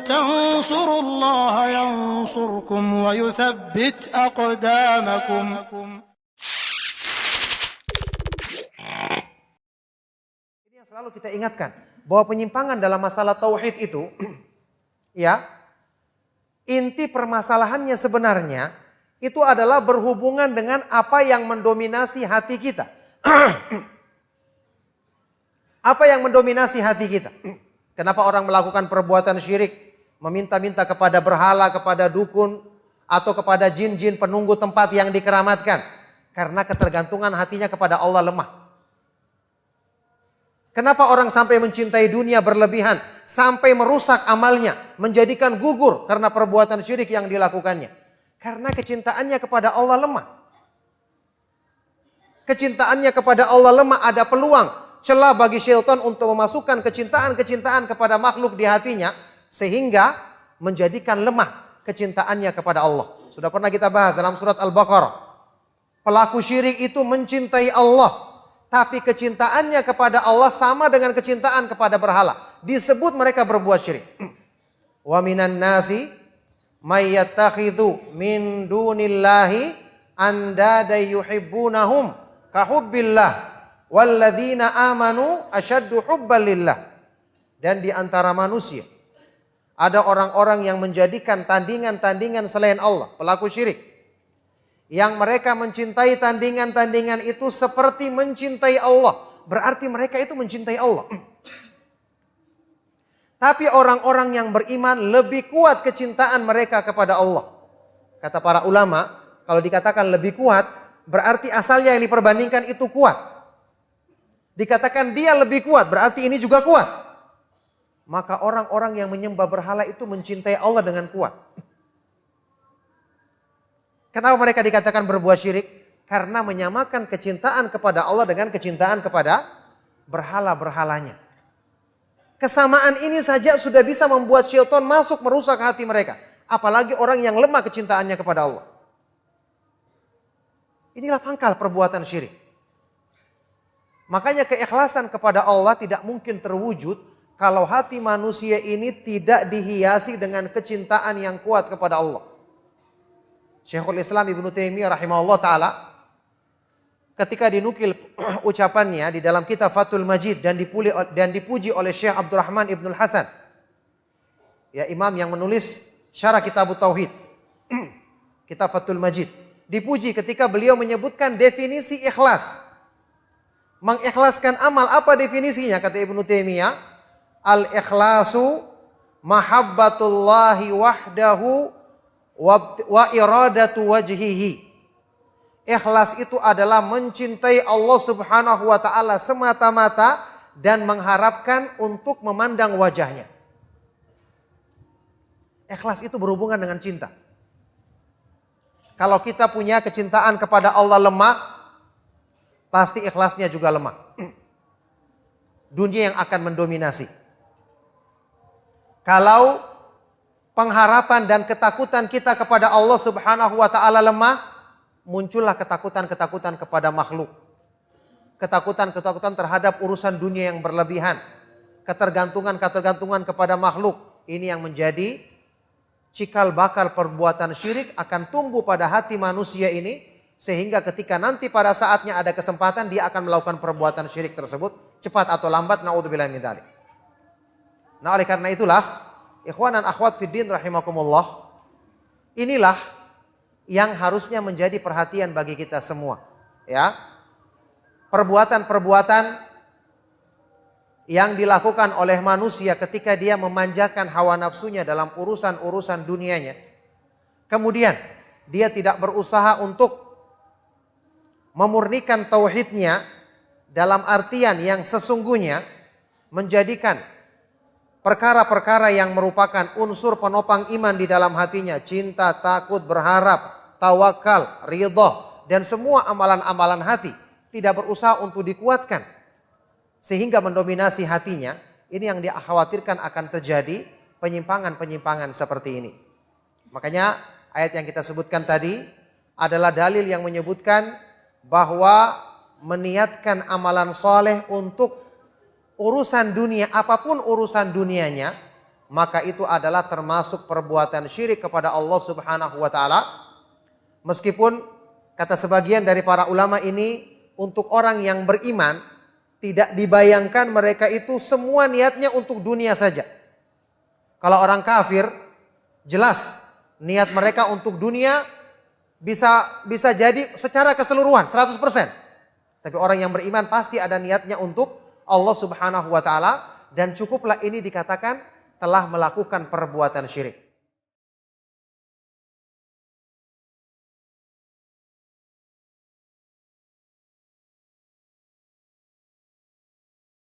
تنصروا الله ينصركم ويثبت أقدامكم. Ini yang selalu kita ingatkan, bahwa penyimpangan dalam masalah tauhid itu, ya, inti permasalahannya sebenarnya itu adalah berhubungan dengan apa yang mendominasi hati kita. Apa yang mendominasi hati kita? Kenapa orang melakukan perbuatan syirik, meminta-minta kepada berhala, kepada dukun, atau kepada jin-jin penunggu tempat yang dikeramatkan? Karena ketergantungan hatinya kepada Allah lemah. Kenapa orang sampai mencintai dunia berlebihan, sampai merusak amalnya, menjadikan gugur karena perbuatan syirik yang dilakukannya? Karena kecintaannya kepada Allah lemah. Kecintaannya kepada Allah lemah, ada peluang, celah bagi syaitan untuk memasukkan kecintaan-kecintaan kepada makhluk di hatinya, sehingga menjadikan lemah kecintaannya kepada Allah. Sudah pernah kita bahas dalam surat Al-Baqarah. Pelaku syirik itu mencintai Allah, tapi kecintaannya kepada Allah sama dengan kecintaan kepada berhala. Disebut mereka berbuat syirik. Wa minan nasi may yattakhidhu min dunillahi andada yuhibbunahum kahubbillah walladzina amanu asyaddu hubban lillah. Dan di antara manusia ada orang-orang yang menjadikan tandingan-tandingan selain Allah, pelaku syirik, yang mereka mencintai tandingan-tandingan itu seperti mencintai Allah. Berarti mereka itu mencintai Allah. Tapi orang-orang yang beriman lebih kuat kecintaan mereka kepada Allah. Kata para ulama, kalau dikatakan lebih kuat, berarti asalnya yang diperbandingkan itu kuat. Dikatakan dia lebih kuat, berarti ini juga kuat. Maka orang-orang yang menyembah berhala itu mencintai Allah dengan kuat. Kenapa mereka dikatakan berbuat syirik? Karena menyamakan kecintaan kepada Allah dengan kecintaan kepada berhala-berhalanya. Kesamaan ini saja sudah bisa membuat syaitan masuk merusak hati mereka. Apalagi orang yang lemah kecintaannya kepada Allah. Inilah pangkal perbuatan syirik. Makanya keikhlasan kepada Allah tidak mungkin terwujud kalau hati manusia ini tidak dihiasi dengan kecintaan yang kuat kepada Allah. Syekhul Islam Ibnu Taimiyah rahimahullah ta'ala, ketika dinukil ucapannya di dalam kitab Fathul Majid dan dipuji oleh Syekh Abdurrahman Ibnul Hasan, ya, imam yang menulis syarah kitab Tauhid, kitab Fathul Majid, dipuji ketika beliau menyebutkan definisi ikhlas. Mengikhlaskan amal, apa definisinya? Kata Ibnu Taimiyah, al-ikhlasu mahabbatullahi wahdahu wa iradatu wajhihi. Ikhlas itu adalah mencintai Allah Subhanahu wa ta'ala semata-mata dan mengharapkan untuk memandang wajahnya. Ikhlas itu berhubungan dengan cinta. Kalau kita punya kecintaan kepada Allah lemah, pasti ikhlasnya juga lemah. Dunia yang akan mendominasi. Kalau pengharapan dan ketakutan kita kepada Allah Subhanahu wa ta'ala lemah, muncullah ketakutan-ketakutan kepada makhluk. Ketakutan-ketakutan terhadap urusan dunia yang berlebihan. Ketergantungan-ketergantungan kepada makhluk. Ini yang menjadi cikal bakal perbuatan syirik akan tumbuh pada hati manusia ini. Sehingga ketika nanti pada saatnya ada kesempatan, dia akan melakukan perbuatan syirik tersebut. Cepat atau lambat, na'udzubillah min dzalik. Nah, oleh karena itulah, ikhwan dan akhwat fiddin rahimakumullah, inilah yang harusnya menjadi perhatian bagi kita semua, ya. Perbuatan-perbuatan yang dilakukan oleh manusia ketika dia memanjakan hawa nafsunya dalam urusan-urusan dunianya. Kemudian dia tidak berusaha untuk memurnikan tauhidnya dalam artian yang sesungguhnya, menjadikan perkara-perkara yang merupakan unsur penopang iman di dalam hatinya, cinta, takut, berharap, tawakal, ridha, dan semua amalan-amalan hati, tidak berusaha untuk dikuatkan sehingga mendominasi hatinya. Ini yang dikhawatirkan akan terjadi penyimpangan-penyimpangan seperti ini. Makanya ayat yang kita sebutkan tadi adalah dalil yang menyebutkan bahwa meniatkan amalan soleh untuk urusan dunia, apapun urusan dunianya, maka itu adalah termasuk perbuatan syirik kepada Allah Subhanahu wa taala. Meskipun kata sebagian dari para ulama ini, untuk orang yang beriman tidak dibayangkan mereka itu semua niatnya untuk dunia saja. Kalau orang kafir jelas niat mereka untuk dunia bisa jadi secara keseluruhan 100%. Tapi orang yang beriman pasti ada niatnya untuk Allah Subhanahu wa taala, dan cukuplah ini dikatakan telah melakukan perbuatan syirik.